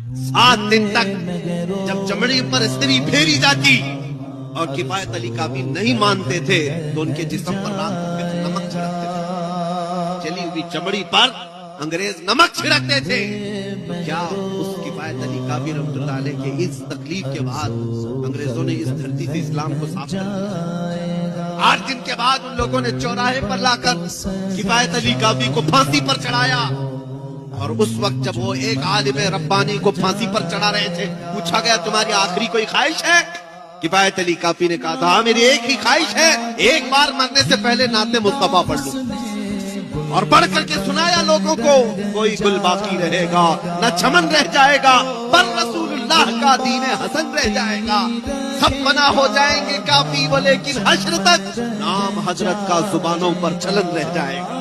7 दिन तक जब चमड़ी पर स्त्री फेरी जाती और किफायत अली काफी नहीं मानते थे तो उनके जिस्म पर रात को फिर नमक छिड़कते थे। जली हुई चमड़ी पर अंग्रेज नमक छिड़कते थे। तो क्या उस किफायत अली काफी रहमतुल्लाह अलैह के इस तकलीफ के बाद अंग्रेजों ने इस धरती से इस्लाम को साफ कर दिया? 8 दिन के बाद उन लोगों ने चौराहे पर लाकर किफायत अली काफी को फांसी पर चढ़ाया। और उस वक्त जब वो एक आलिम रब्बानी को फांसी पर चढ़ा रहे थे, पूछा गया तुम्हारी आखिरी कोई ख्वाहिश है? किफायत अली काफी ने कहा था हाँ मेरी एक ही ख्वाहिश है, एक बार मरने से पहले नाते मुस्तफा पढ़ लूं। और पढ़ करके सुनाया लोगों को, कोई गुल बाकी रहेगा न चमन रह जाएगा, पर रसूलुल्लाह का दीन हसन रह जाएगा। सब फना हो जाएंगे काफी वो, लेकिन हश्र तक नाम हजरत का जुबानों पर चलन रह जाएगा।